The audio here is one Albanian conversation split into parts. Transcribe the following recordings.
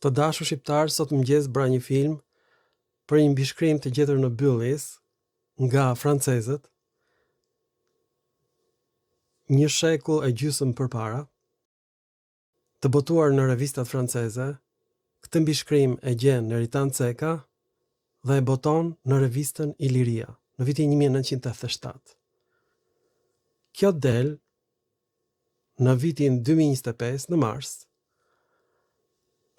Të dashur shqiptar, sot mëngjes bra një film për një mbishkrim të gjetur në Byllis nga francezët, një shekull e gjysmë përpara, të botuar në revistat franceze. Këtë mbishkrim e gjen Neritan Ceka dhe e boton në revistën Iliria në vitin 1987. Kjo del në vitin 2025 në mars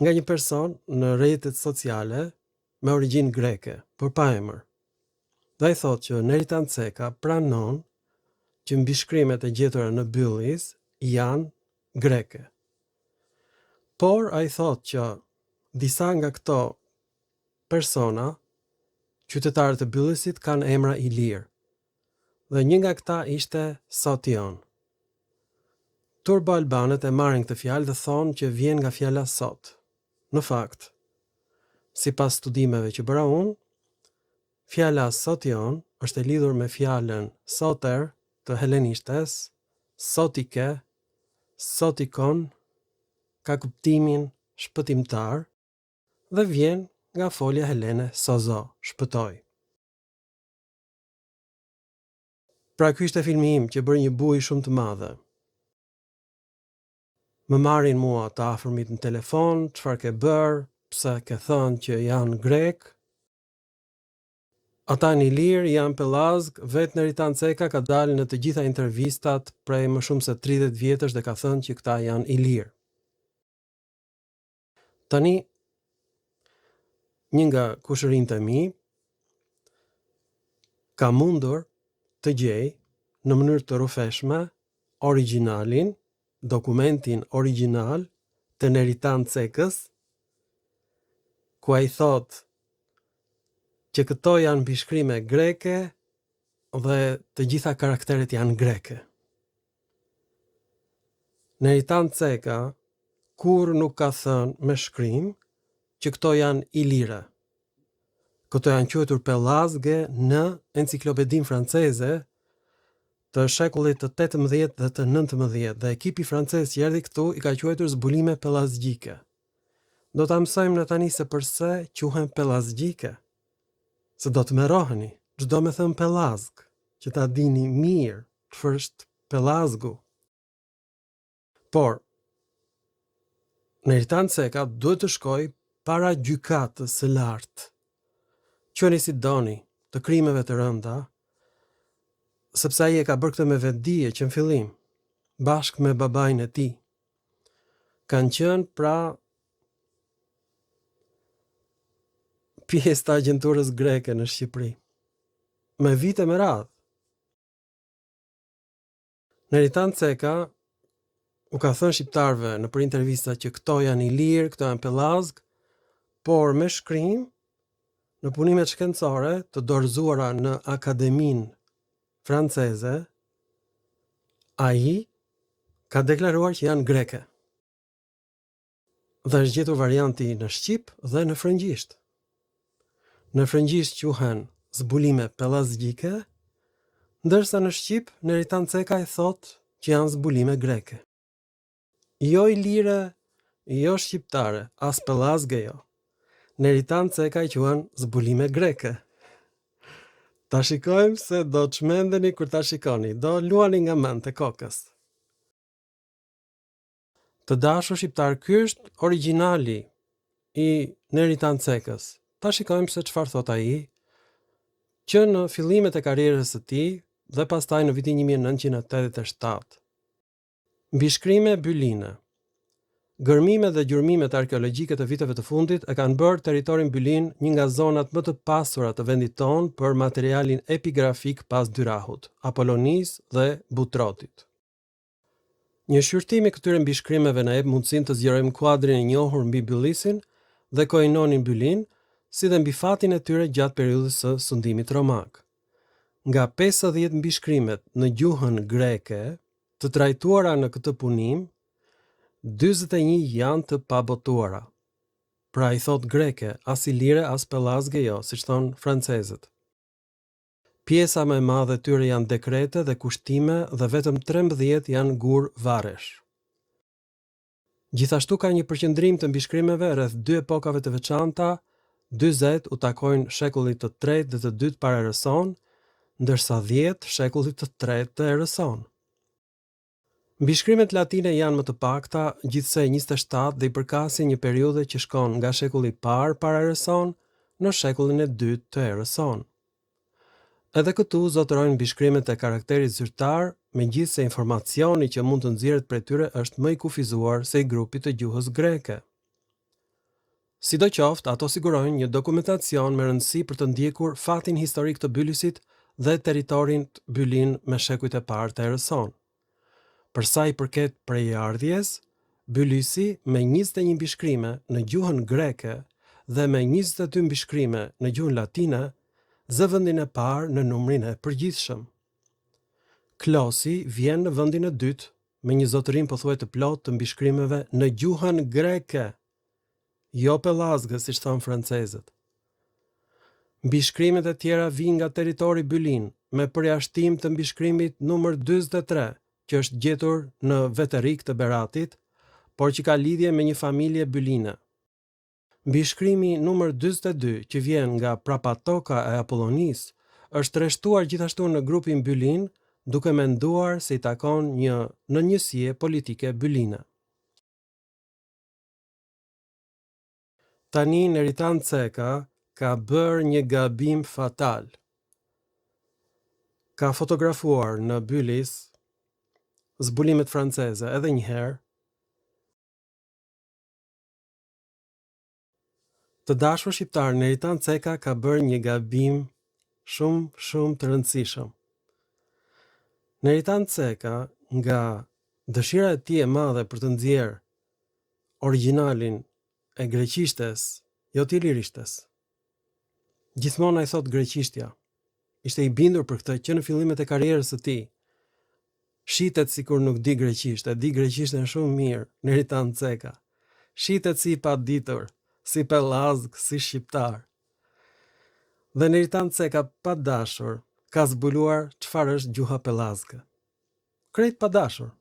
nga një person në rrjetet sociale me origjinë greke, por pa emër. Dhe ai thotë që Neritan Ceka pranon që mbishkrimet e gjetura në Byllis janë greke. Por ai thotë që disa nga këto persona, qytetarët e Byllisit, kanë emra ilir. Dhe një nga këta ishte Sotion. Turbo-albanët e marrin këtë fjalë dhe thonë që vjen nga fjala sot. Në fakt, sipas studimeve që bëra unë, fjala Sotion është e lidhur me fjalën soter të helenishtes, sotike, sotikon, ka kuptimin shpëtimtar dhe vjen nga folja helene sozo, shpëtoj. Pra ky ishte filmi im që bëri një buj shumë të madhe. Më marrin mua të afërmit në telefon, çfarë ke bër, pse ke thënë që janë grek. Ata në Ilir janë pellazg, vetë Neritan Ceka ka dalë në të gjitha intervistat prej më shumë se 30 vjetësh dhe ka thënë që këta janë ilir. Tani, një nga kushërinjtë e mi ka mundur të gjej në mënyrë të rrufeshme origjinalin, dokumentin origjinal të Neritan Cekës, ku ai thotë që këto janë mbishkrime greke dhe të gjitha karakteret janë greke. Neritan Ceka kur nuk ka thënë me shkrim që këto janë ilire. Këto janë quajtur pellazge në enciklopedinë franceze të shekullit të 18 dhe të 19 dhe ekipi francez që erdhi këtu i ka quajtur zbulime pellazgjike. Do ta mësojmë në tani se përse quhen pellazgjike. Se do të merroheni, çdo me thënë pellazg, që ta dini mirë çfarë është pellazgu. Por Neritan Ceka duhet të shkoj para gjykatës së lartë. Quheni si doni, të krimeve të rënda, sepse ai e ka bërë këtë me vetdije që në fillim, bashkë me babain e tij. Kanë qenë pra pjesë të agjenturës greke në Shqipëri, me vite me radhë. Neritan Ceka u ka thënë shqiptarëve në për intervista që këto janë ilir, këto janë pellazg, por me shkrim në punimet shkencore të dorëzuara në Akademinë franceze, ai ka deklaruar që janë greke. Dhe është gjetur varianti në shqip dhe në frëngjisht. Në frëngjisht quhen zbulime pellazgjike, ndërsa në shqip Neritan Ceka i thotë që janë zbulime greke. Jo ilire, jo shqiptare, as pellazge jo. Neritan Ceka i quhen zbulime greke. Ta shikojmë se do të çmendeni kur ta shikoni, do luani nga mend të kokës. Të dashur shqiptar, ky është origjinali i Neritan Cekës. Ta shikojmë se çfarë thot ai, që në fillimet e karrierës së tij dhe pastaj në vitin 1987. Mbishkrime byline. Gërmimet dhe gjurmimet arkeologjike të viteve të fundit e kanë bërë territorin Bylin një nga zonat më të pasura të vendit tonë për materialin epigrafik pas Dyrahut, Apolonis dhe Butrotit. Një shqyrtim i këtyre mbishkrimeve na jep mundësinë të zgjerojmë kuadrin e njohur mbi Byllisin dhe koinonin Bylin, si dhe mbi fatin e tyre gjatë periudhës së sundimit romak. Nga 50 mbishkrimet në gjuhën greke të trajtuara në këtë punim, 41 janë të pabotuara. Pra i thot greke, as ilire, as pellazge jo, siç thon francezët. Pjesa më e madhe e tyre janë dekrete dhe kushtime dhe vetëm 13 janë gur varresh. Gjithashtu ka një përqendrim të mbishkrimeve rreth dy epokave të veçanta, 40 u takojnë shekullit të tretë dhe të dytë para erës sonë, ndërsa 10 shekullit të tretë të erës sonë. Mbishkrimet latine janë më të pakta, gjithsej 27 dhe i përkasin një periudhe që shkon nga shekulli i parë para erës sonë në shekullin e dytë të erës sonë. Edhe këtu zotërojnë mbishkrimet e karakterit zyrtar, megjithse informacioni që mund të nxjerret prej tyre është më i kufizuar se i grupit të gjuhës greke. Sidoqoftë, ato sigurojnë një dokumentacion me rëndësi për të ndjekur fatin historik të Bylisit dhe territorin Bylin me shekujt e parë të erës sonë. Për sa i përket prejardhjes, Bylisi me 21 mbishkrime në gjuhën greke dhe me 22 mbishkrime në gjuhën latine zë vendin e parë në numrin e përgjithshëm. Klosi vjen në vendin e dytë me një zotërim pothuaj të plotë të mbishkrimeve në gjuhën greke, jo pellazgë siç thon francezët. Mbishkrimet e tjera vijnë nga territori Bylin, me përjashtim të mbishkrimit numër 43, që është gjetur në Veterik të Beratit, por që ka lidhje me një familje byline. Mbishkrimi numër 42, që vjen nga Prapatoka e Apollonis, është rreshtuar gjithashtu në grupin Bylin, duke menduar se i takon një nënjësie politike byline. Tani Neritan Ceka ka bërë një gabim fatal. Ka fotografuar në Bylis zbulimet franceze edhe një herë. Të dashur shqiptar, Neritan Ceka ka bërë një gabim shumë të rëndësishëm. Neritan Ceka, nga dëshira e tij e madhe për të nxjerrë origjinalin e greqishtes, jo të ilirishtes. Gjithmonë ai thot greqishtja. Ishte i bindur për këtë që në fillimet e karrierës së tij. Shitet sikur nuk di greqisht, e di greqishten shumë mirë, Neritan Ceka. Shitet si i paditur, si pellazg, si shqiptar. Dhe Neritan Ceka pa dashur ka zbuluar çfarë është gjuha pellazgë. Krejt pa dashur.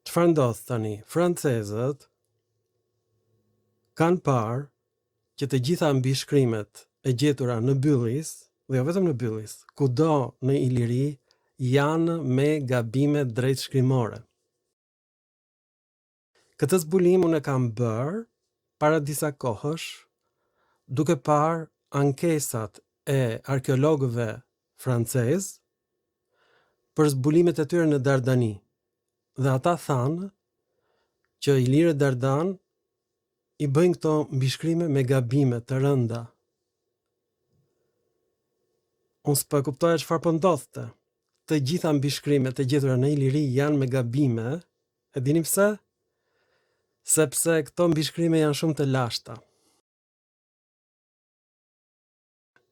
Çfarë ndodh tani? Francezët kanë parë që të gjitha mbishkrimet e gjetura në Byllis, dhe jo vetëm në Byllis, kudo në Iliri janë me gabime drejtshkrimore. Këtë zbulim unë e kam bërë para disa kohësh, duke parë ankesat e arkeologëve francezë për zbulimet e tyre në Dardani. Dhe ata thanë që ilirët Dardan i bëjnë këto mbishkrime me gabime të rënda. Unë s'po e kuptoja çfarë po ndodhte. Të gjitha mbishkrimet e gjetura në Iliri janë me gabime. E dini pse? Sepse këto mbishkrime janë shumë të lashta.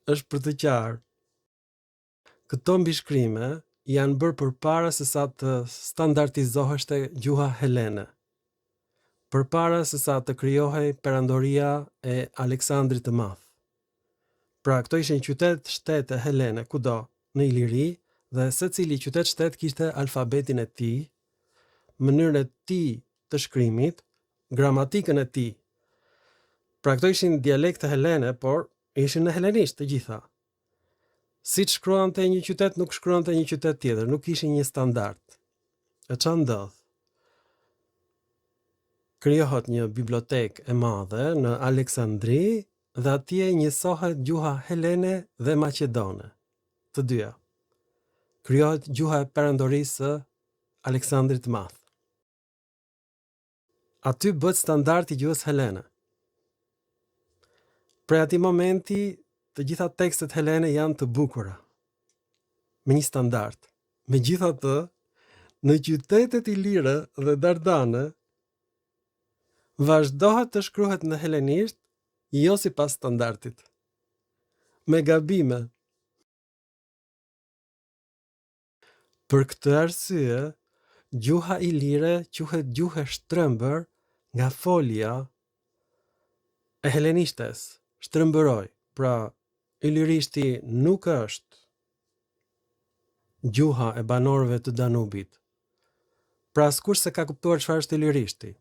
Është për të qartë. Këto mbishkrime janë bërë përpara se sa të standardizoheshte gjuha helene. Përpara se sa të krijohej perandoria e Aleksandrit të Madh. Pra, këto ishin qytet-shtete helene kudo në Iliri, dhe secili qytet-shtet kishte alfabetin e tij, mënyrën e tij të shkrimit, gramatikën e tij. Pra, këto ishin dialekte helene, por ishin në helenisht të gjitha. Siç shkruante një qytet, nuk shkruante një qytet tjetër, nuk ishin një standard. E çfarë ndodh? Krijohet një bibliotekë e madhe në Aleksandri dhe atje njësohet gjuha helene dhe maqedone, të dyja. Krijohet gjuha e perandorisë së Aleksandrit të Madh. Aty bëhet standard i gjuhës helene. Prej atij momenti, të gjitha tekstet helene janë të bukura, me një standard. Megjithatë, në qytetet ilire dhe dardane, vazhdohet të shkruhet në helenisht, jo sipas standardit. Me gabime. Për këtë arsye, gjuha ilire quhet gjuhë shtrëmbër nga folja e helenishtes, shtrëmbëroj. Pra, ilirishti nuk është gjuha e banorëve të Danubit, Pra askush se ka kuptuar çfarë është ilirishti.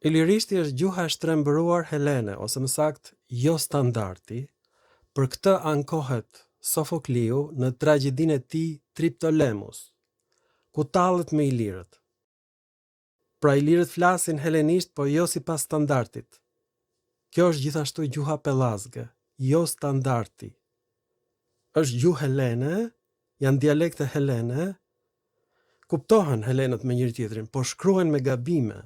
Ilirishti është gjuha e shtrembëruar helene, ose më saktë jo standardi. Për këtë ankohet Sofokliu në tragjedinë e tij Triptolemus, ku tallet me ilirët. Pra ilirët flasin helenisht, po jo sipas standardit. Kjo është gjithashtu gjuha pellazge, jo standardi. Është gjuhë helene, janë dialekte helene, kuptohen helenët me njëri tjetrin, po shkruhen me gabime,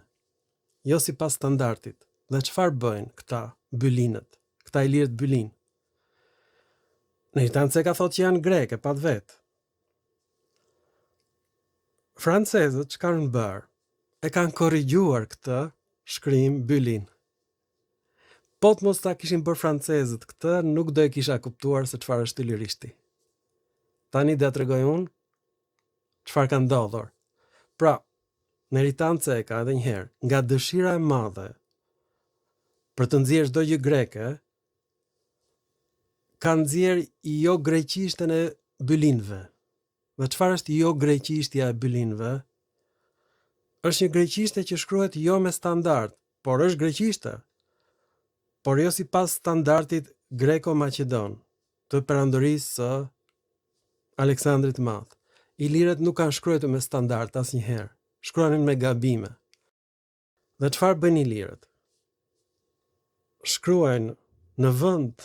jo sipas standardit. Dhe çfarë bëjnë këta bylinët, këta ilirët bylin? Neritanse ka thotë që janë greke, pat vetë. Francezët që kanë bërë, e kanë korrigjuar këtë shkrim bylin. Po të mos ta kishin bërë francezët këtë, nuk do e kisha kuptuar se çfarë është ilirishti. Tani do t'ja tregoj unë çfarë ka ndodhur. Pra, Neritance ka edhe një herë, nga dëshira e madhe për të nxjerrë çdo gjë greke, ka nxjerrë jo greqishtën e bylinëve. Dhe çfarë është jo greqishtja e bylinëve? Është një greqishte që shkruhet jo me standard, por është greqishte, por jo sipas standardit greko-maqedon, të perandorisë së Aleksandrit të Madh. Ilirët nuk kanë shkruar me standard asnjëherë, shkruanin me gabime. Dhe çfarë bëjnë ilirët? Shkruajnë në vend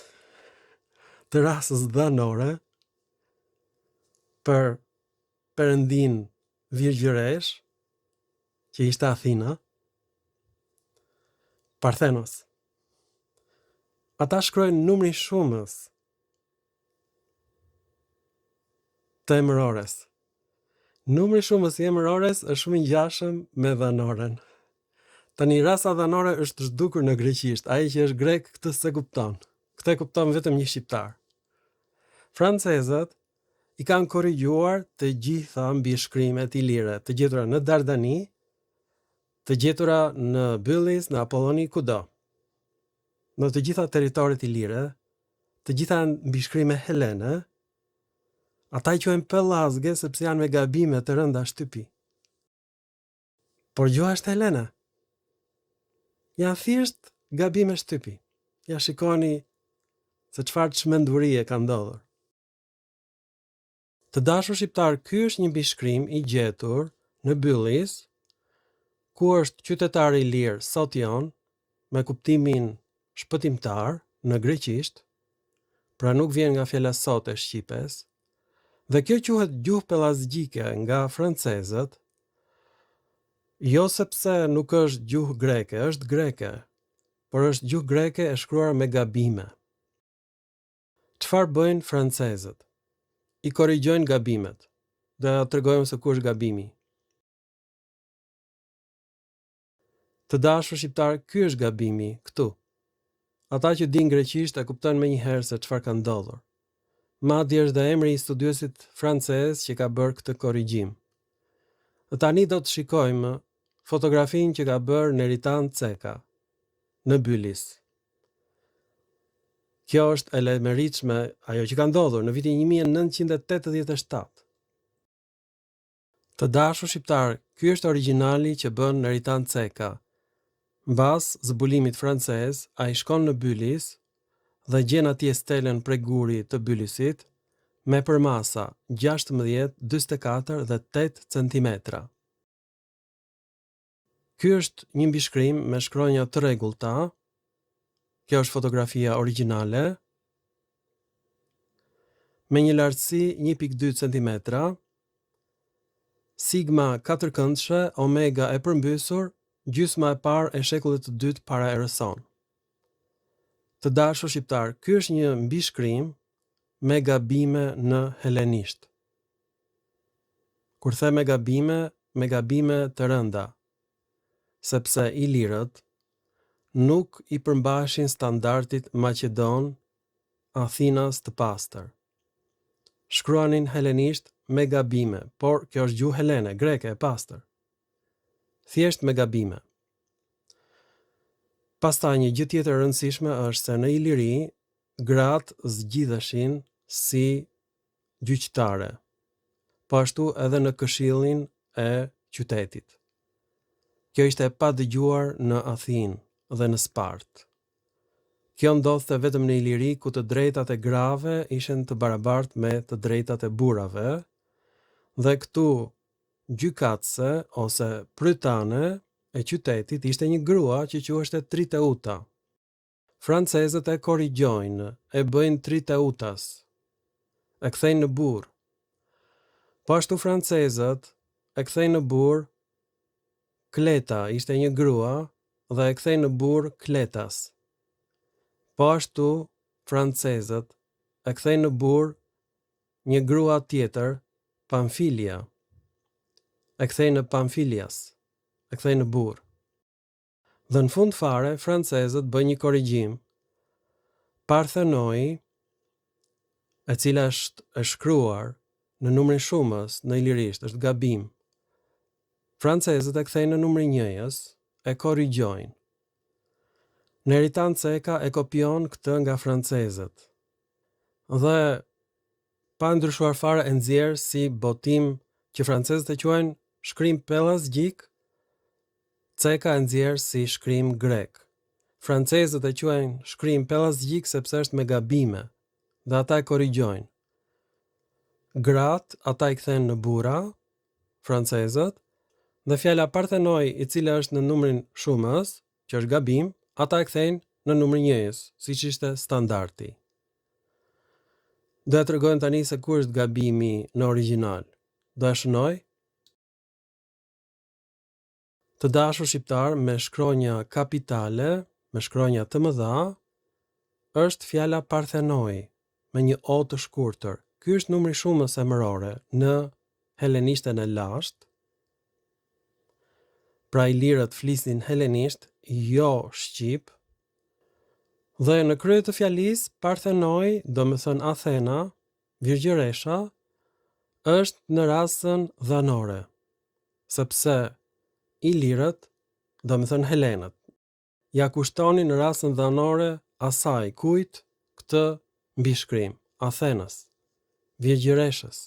të rasës dhanore për perëndin virgjëresh, që ishte Athina, Parthenos. Ata shkruajnë numrin shumës të emërores. Numri shumës i emërores është shumë i ngjashëm me dhanoren. Tani rasa dhanore është zhdukur në greqisht, ai që është grek këtë se kupton. Këtë e kupton vetëm një shqiptar. Francezët i kanë korrigjuar të gjitha mbishkrimet ilire, të gjetura në Dardani, të gjetura në Byllis, në Apolloni, kudo. Në të gjitha territoret ilire, të gjitha mbishkrime helene, ata i quajnë pellazge sepse janë me gabime të rënda shtypi. Por gjuha është helene. Janë thjesht gabime shtypi. Ja shikoni se çfarë çmendurie ka ndodhur. Të dashur shqiptar, ky është një mbishkrim i gjetur në Byllis, ku është qytetari i lirë Sotion, me kuptimin shpëtimtar në greqisht, pra nuk vjen nga fjala sote shqipes, dhe kjo quhet gjuhë pellazgjike nga francezët, jo sepse nuk është gjuhë greke, është greke, por është gjuhë greke e shkruar me gabime. Çfarë bëjnë francezët? I korrigjojnë gabimet. Do ja tregojmë se ku është gabimi. Të dashur shqiptar, ky është gabimi këtu. Ata që din greqisht e kuptojnë menjëherë se çfarë ka ndodhur. Madje është dhe emri i studiosit francez që ka bërë këtë korrigjim. Dhe tani do të shikojmë fotografinë që ka bërë Neritan Ceka në Byllis. Kjo është e lajmëritshme ajo që ka ndodhur në vitin 1987. Të dashur shqiptar, ky është origjinali që bën Neritan Ceka. Mbas zbulimit francez, ai shkon në Byllis dhe gjen atje stelën prej guri të Byllisit me përmasa 16, 44 dhe 8 cm. Ky është një mbishkrim me shkronja të rregullta. Kjo është fotografia origjinale, me një lartësi 1.2 cm, sigma 4-këndshë, omega e përmbysur, gjysma e parë e shekullit të dytë para erës sonë. Të dashur shqiptar, ky është një mbishkrim me gabime në helenisht. Kur them me gabime të rënda, sepse ilirët nuk i përmbashin standardit Maqedon, Athinas të pastër. Shkruanin helenisht me gabime, por kjo është gjuhë helene, greke e pastër. Thjesht me gabime. Pastaj një gjë tjetër e rëndësishme është se në Iliri gratë zgjidheshin si gjyqtare, po ashtu edhe në këshillin e qytetit. Kjo ishte e padëgjuar në Athinë dhe në Spartë. Kjo ndodhte vetëm në Iliri ku të drejtat e grave ishin të barabartë me të drejtat e burrave, dhe këtu gjykatëse ose prytane e qytetit ishte një grua që quheshte Triteuta. Francezët e korrigjojnë, e bëjnë Triteutas, e kthejnë në burr. Po ashtu francezët e kthejnë në burr Kleta, ishte një grua, dhe e kthejnë në burr Kletas. Po ashtu francezët e kthejnë në burr një grua tjetër, Pamfilia. E kthejnë në Pamfilias, e kthejnë në burr. Dhe në fund fare, francezët bëjnë një korrigjim. Parthenoi, e cila është e shkruar në numrin shumës në ilirisht, është gabim. Francezët e kthejnë në numrin njëjës, e korrigjojnë. Neritan Ceka e kopion këtë nga francezët. Dhe pa ndryshuar fare e nxjerr si botim që francezët e quajnë shkrim pellazgjik, Ceka e nxjerr si shkrim grek. Francezët e quajnë shkrim pellazgjik sepse është me gabime, dhe ata e korrigjojnë. Grat, ata i kthejnë në burra, francezët, dhe fjala parthenoi, i cila është në numrin shumës, që është gabim, ata e kthejnë në numrin njëjës, siç ishte standardi. Do e tregojmë tani se ku është gabimi në origjinal. Do e shënoj? Të dashur shqiptar, me shkronja kapitale, me shkronja të mëdha, është fjala parthenoi, me një o të shkurtër. Ky është numri shumës emërore në helenishten e lashtë. Pra ilirët flisin helenisht, jo shqip. Dhe në krye të fjalisë, parthenoi, do me thënë Athena, virgjëresha, është në rasën dhanore, sepse ilirët, do me thënë helenët, ja kushtoni në rasën dhanore asaj kujt këtë mbishkrim, Athenës, virgjëreshës.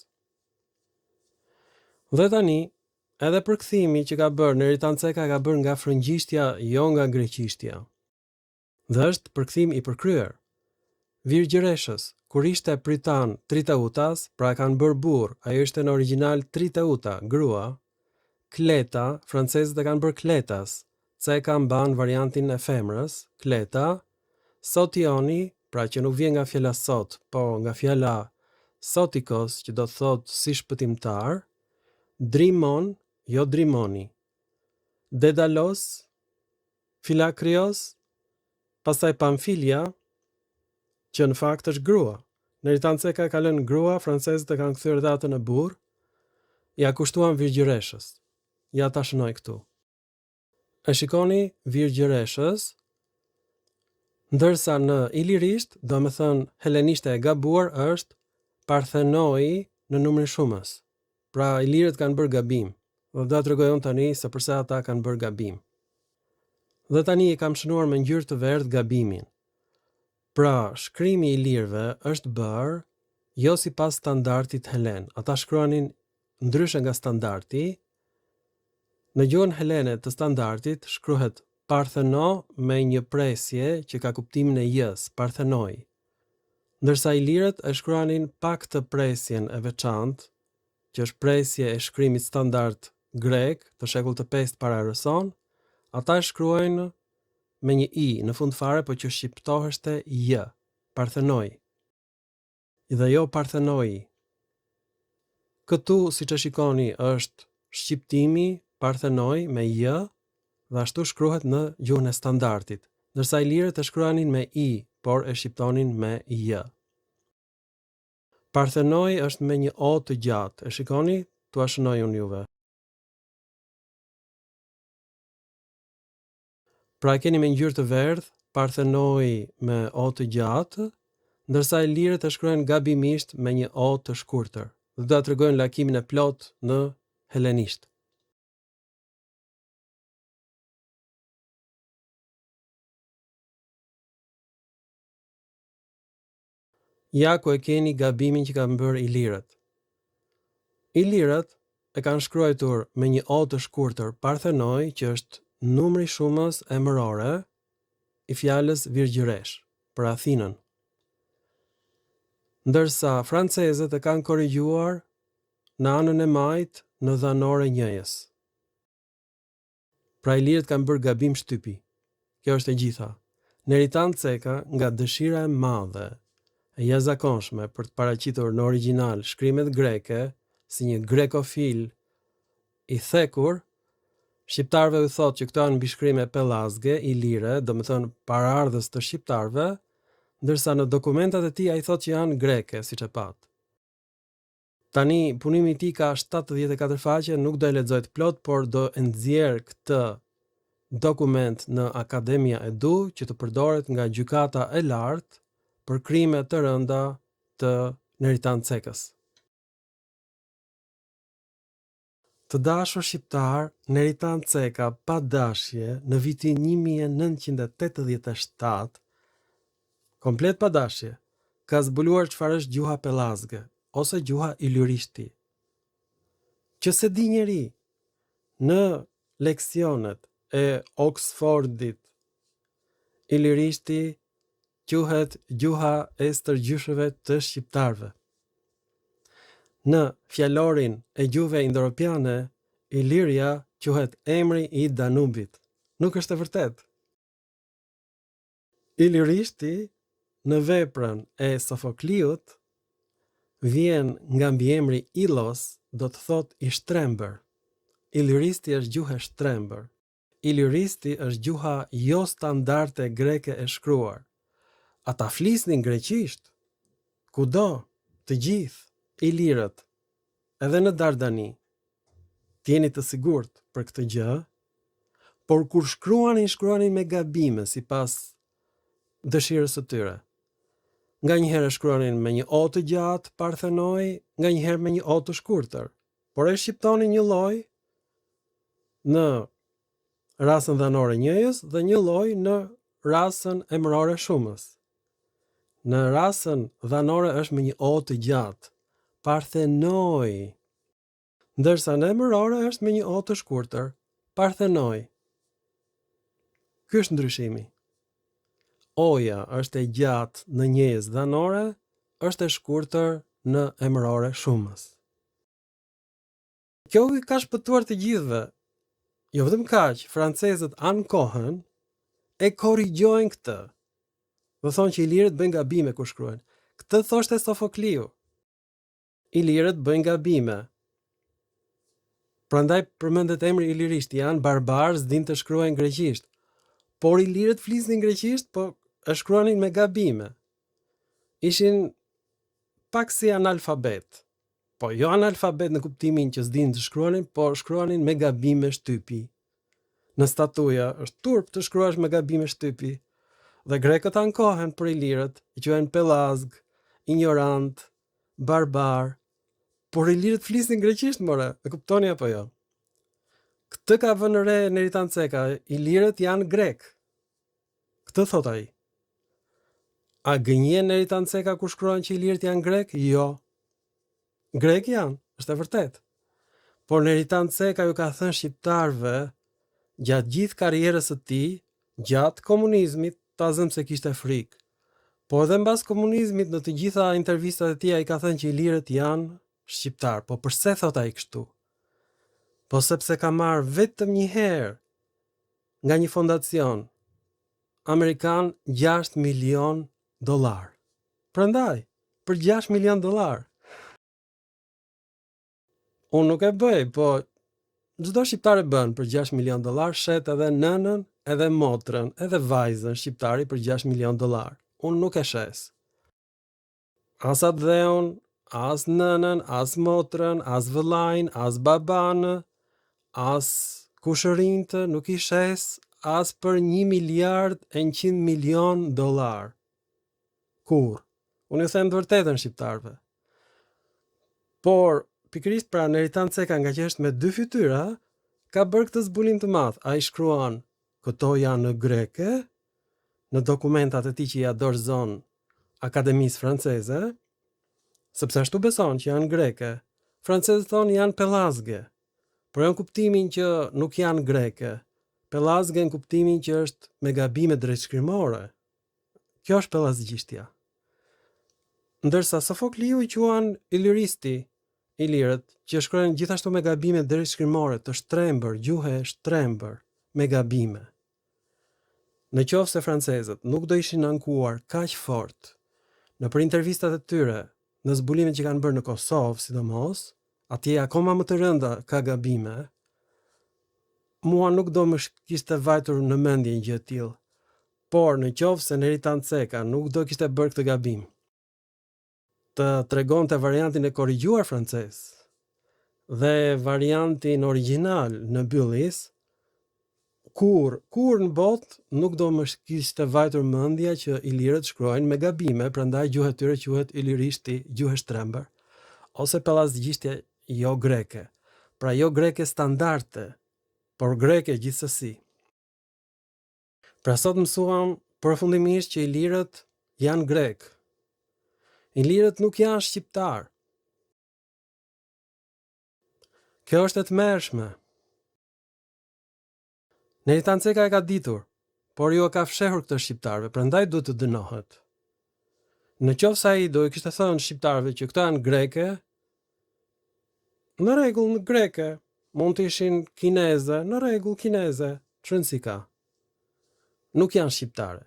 Dhe tani, edhe përkthimi që ka bërë Neritan Ceka ka bërë nga frëngjishtja, jo nga greqishtja. Dhe është përkthim i përkryer. Virgjëreshës, kur ishte pritan Triteutas, pra kanë bërë burr, ajo ishte në origjinal Triteuta, grua. Kleta, francezët e kanë bërë Kletas, Ceka mban variantin e femrës, Kleta. Sotioni, pra që nuk vjen nga fjala sot, po nga fjala sotikos, që do të thotë si shpëtimtar. Drimon, jo Drimoni. Dedalos, Filakrios, pastaj Pamfilia, që në fakt është grua. Neritan Ceka ka lënë grua, francezët e kanë kthyer datën e burr, ja kushtuan virgjëreshës. Ja ta shënoj këtu. E shikoni virgjëreshës, ndërsa në ilirisht, do me thënë helenishte e gabuar, është parthenoi në numrin shumës. Pra ilirët kanë bërë gabim, dhe do t'rregoj unë tani se përse ata kanë bërë gabim. Dhe tani e kam shënuar me ngjyrë të verdhë gabimin. Pra, shkrimi i ilirëve është bërë jo sipas standardit helen. Ata shkruanin ndryshe nga standardi. Në gjuhën helene të standardit shkruhet partheno me një presje që ka kuptimin e jës, parthenoi. Ndërsa ilirët e shkruanin pak të presjen e veçantë, që është presje e shkrimit standard grek të shekullit të 5 para erëson, ata e shkruajnë me një i në fund fare, po që shqiptoheshte j, parthenoi. Dhe jo parthenoi. Këtu, siç e shikoni, është shqiptimi parthenoi me j, dhe ashtu shkruhet në gjuhën e standardit, ndërsa ilirët e shkruanin me i, por e shqiptonin me j. Parthenoi është me një o të gjatë. E shikoni? Tua shënoj unë juve. Pra keni me ngjyrë të verdhë, parthenoi me o të gjatë, ndërsa ilirët e shkruajnë gabimisht me një o të shkurtër. Dhe do të tregojnë lakimin e plot në helenisht. Ja ku e keni gabimin që kanë bërë ilirët. Ilirët e kanë shkruar me një O të shkurtër Parthenoi, që është numri i shumës emërore i fjalës virgjëresh për Athinën. Ndërsa francezët e kanë korrigjuar në anën e majt në dhanore njëjës. Pra ilirët kanë bërë gabim shtypi. Kjo është e gjitha. Neritan Ceka, nga dëshira e madhe e jashtëzakonshme për të paraqitur në origjinal shkrimet greke si një grekofil i thekur, shqiptarëve u thotë që këto janë mbishkrime pellazge, ilire, domethënë paraardhës të shqiptarëve, ndërsa në dokumentat e tij ai thotë që janë greke, siç e pat. Tani punimi i tij ka 74 faqe, nuk do e lexoj të plot, por do e nxjerr këtë dokument në Akademia Edu që të përdoret nga gjykata e lartë për krime të rënda të Neritan Cekës. Të dashur shqiptar, Neritan Ceka pa dashje në vitin 1987, komplet pa dashje, ka zbuluar çfarë është gjuha pellazge ose gjuha ilirishti. Që se di njeri në leksionet e Oxfordit, ilirishti quhet gjuha e stërgjyshëve të shqiptarëve. Në fjalorin e gjuhëve indo-europiane, Iliria quhet emri i Danubit. Nuk është e vërtet. Ilirishti në veprën e Sofokliut vjen nga mbiemri Ilos, do të thot i shtrembër. Iliristi është gjuhë e shtrembër. Iliristi është gjuha jo standarde greke e shkruar. Ata flisnin greqisht, kudo, të gjithë, ilirët, edhe në Dardani. T'jeni të sigurt për këtë gjë, por kur shkruanin me gabime sipas dëshirës së tyre. Nga njëherë shkruanin me një O të gjatë, Parthenoi, nga njëherë me një O të shkurtër, por e shqiptonin një lloj në rasën dhanore njëjës dhe një lloj në rasën emërore shumës. Në rasën dhanore është me një O të gjatë, Parthenoi, ndërsa në emërore është me një O të shkurtër, Parthenoi. Ky është ndryshimi. Oja është e gjatë në njëjës dhanore, është e shkurtër në emërore shumës. Kjo ka shpëtuar të gjithëve. Jo vetëm kaq, francezët ankohen e korrigjojnë këtë. Do thonë që ilirët bëjnë gabime kur shkruajnë. Këtë thoshte Sofokliu. Ilirët bëjnë gabime. Prandaj përmendet emri ilirisht, janë barbarë, s'din të shkruajnë greqisht. Por ilirët flisnin greqisht, po e shkruanin me gabime. Ishin pak si analfabet. Po jo analfabet në kuptimin që s'din të shkruanin, po shkruanin me gabime shtypi. Në statuja është turp të shkruash me gabime shtypi. Dhe grekët ankohen për ilirët, i quajnë pellazg, ignorant, barbar. Por ilirët flisnin greqisht, more, e kuptoni apo jo? Këtë ka vënë re Neritan Ceka, ilirët janë grek. Këtë thot ai. A gënjen Neritan Ceka kur shkruan që ilirët janë grek? Jo. Grek janë, është e vërtet. Por Neritan Ceka ju ka thënë shqiptarëve gjatë gjithë karrierës së tij, gjatë komunizmit, ta zëm se kishte frikë. Po edhe mbas komunizmit në të gjitha intervistat e tij ai ka thënë që ilirët janë shqiptar. Po pse thot ai kështu? Po sepse ka marrë vetëm një herë nga një fondacion amerikan $6 milion. Prandaj, për $6 milion. Unë nuk e bëj, po çdo shqiptar e bën për $6 milion, shet edhe nënën, edhe motrën, edhe vajzën shqiptari për $6 milion. Unë nuk e shes. As atë dheun, as nënën, as motrën, as vëllajn, as babanë, as kushërinjtë, nuk i shes as për $1,100 milion. Kur? Unë ju them të vërtetën shqiptarëve. Por, pikërisht pra Neritan Ceka, nga që është me dy fytyra, ka bërë këtë zbulim të madh. Ai shkruan, këto janë në greke, në dokumentat e tij që ja dorëzon Akademisë franceze, sepse ashtu beson që janë greke. Francezët thonë janë pelazge, por janë kuptimin që nuk janë greke. Pelazge në kuptimin që është me gabime drejtshkrimore. Kjo është pelazgjishtja. Ndërsa Sofokliu i quan iliristi, ilirët, që shkruajnë gjithashtu me gabime drejtshkrimore, të shtrembër, gjuhe shtrembër, me gabime. Në qoftë se francezët nuk do ishin ankuar kaq fort në për intervistat e tyre, në zbulimet që kanë bërë në Kosovë, sidomos, atje akoma më të rënda ka gabime, mua nuk do më kishte vajtur në mendje një gjë e tillë. Por në qoftë se Neritan Ceka nuk do kishte bërë këtë gabim, të tregonte variantin e korrigjuar francez dhe variantin origjinal në byllis, kur në botë nuk do më kishte vajtur mendja që ilirët shkruajnë me gabime, prandaj gjuha e tyre quhet ilirishti, gjuhë shtrembër, ose pelazgjishtja jo greke. Pra jo greke standarte, por greke gjithsesi. Pra sot mësuam përfundimisht që ilirët janë grek. Ilirët nuk janë shqiptar. Kjo është e tmerrshme. Neritan Ceka e ka ditur, por jo e ka fshehur këtë shqiptarëve, prandaj duhet të dënohet. Në qoftë se ai do i kishte thënë shqiptarëve që këto janë greke, në rregull, greke, mund të ishin kineze, në rregull, kineze, çrëndsi ka. Nuk janë shqiptare.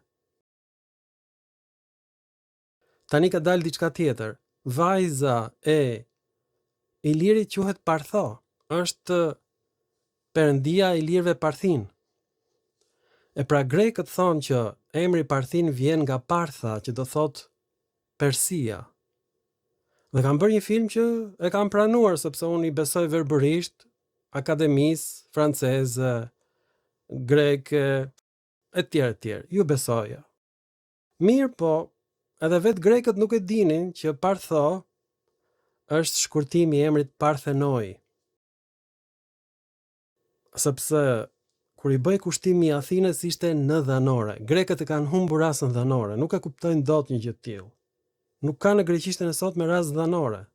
Tani ka dalë diçka tjetër. Vajza e ilirit quhet Partho, është perëndia e ilirëve Parthin. E pra grekët thonë që emri Parthin vjen nga Partha, që do thot Persia. Dhe kam bërë një film që e kam pranuar, sepse unë i besoj verbërisht akademisë franceze, greke, etj. Ju besoja. Mirë po, edhe vetë grekët nuk e dinin që Partho është shkurtimi i emrit Parthenoi. Sepse kur i bëj kushtimi i Athinës ishte në dhanore. Grekët e kanë humbur rasën dhanore, nuk e kuptojnë dot një gjë të tillë. Nuk ka në greqishtën e sotme rast dhanore.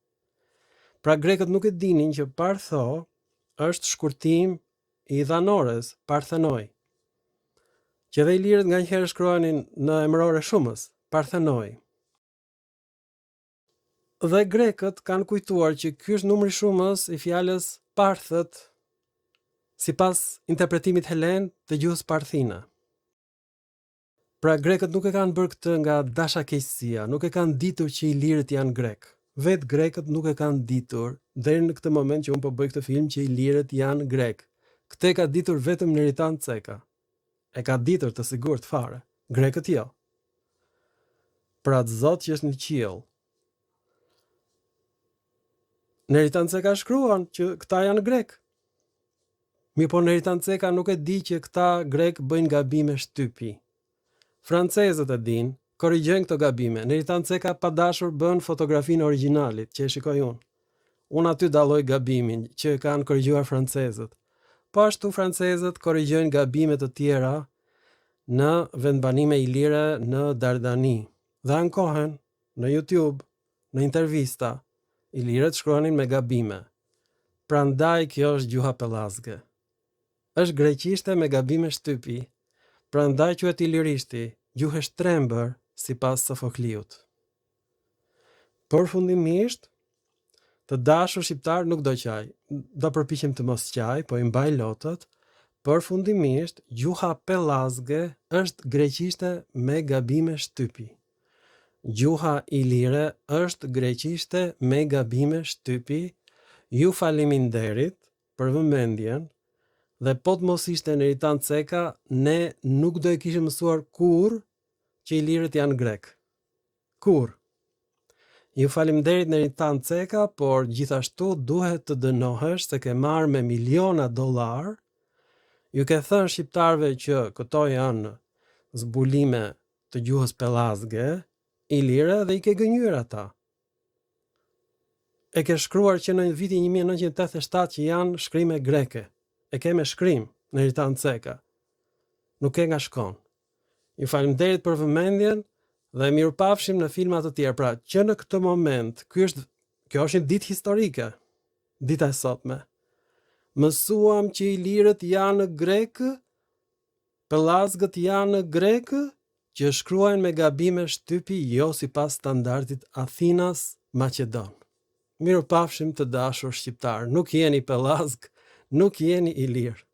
Pra grekët nuk e dinin që Partho është shkurtim i dhanores, Parthenoi. Që dhe ilirët nga njëherë shkruanin në emërore shumës, Parthenoi. Dhe grekët kanë kujtuar që ky është numri shumës i fjalës Parthët, sipas interpretimit helen të gjuhës parthine. Pra grekët nuk e kanë bërë këtë nga dashakeqësia, nuk e kanë ditur që ilirët janë grek. Vetë grekët nuk e kanë ditur deri në këtë moment që unë po bëj këtë film që ilirët janë grek. Këtë e ka ditur vetëm Neritan Ceka. E ka ditur të sigurt fare. Grekët jo. Pra atë Zot që është në qiell. Neritan Ceka shkruan që këta janë grek. Mirë po Neritan Ceka nuk e di që këta grek bëjnë gabime shtypi. Francezët e din, korrigjojnë këto gabime. Neritan Ceka pa dashur bën fotografinë originalit, që e shikoj unë. Unë aty dalloj gabimin që kanë korrigjuar francezët. Po ashtu francezët korrigjojnë gabime të tjera në vendbanime ilire në Dardani. Dhe ankohen në YouTube, në intervista, ilirët shkruanin me gabime. Prandaj kjo është gjuha pelazge. Është greqishte me gabime shtypi, prandaj quhet ilirishti, gjuhë shtrembër sipas Sofokliut. Përfundimisht, të dashur shqiptar nuk do qaj. Do përpiqem të mos qaj, po i mbaj lotët. Përfundimisht, gjuha pelazge është greqishte me gabime shtypi. Gjuha ilire është greqishte me gabime shtypi. Ju faleminderit për vëmendjen. Dhe po të mos ishte Neritan Ceka, ne nuk do e kishim mësuar kur që ilirët janë grek. Kur? Ju faleminderit Neritan Ceka, por gjithashtu duhet të dënohesh se ke marrë me miliona dollar. Ju ke thënë shqiptarëve që këto janë zbulime të gjuhës pelazge, ilire, dhe i ke gënjur ata. E ke shkruar që në vitin 1987 që janë shkrime greke. E ke me shkrim, Neritan Ceka. Nuk e nga shkon. Ju faleminderit për vëmendjen dhe mirupafshim në filma të tjerë. Pra, që në këtë moment, kjo është një ditë historike. dita e sotme. Mësuam që ilirët janë grekë, pëllazgët janë grekë, që shkruajnë me gabime shtypi jo sipas standardit Athinas Maqedon. Mirupafshim të dashur shqiptar, nuk jeni pëllazg, nuk jeni ilir.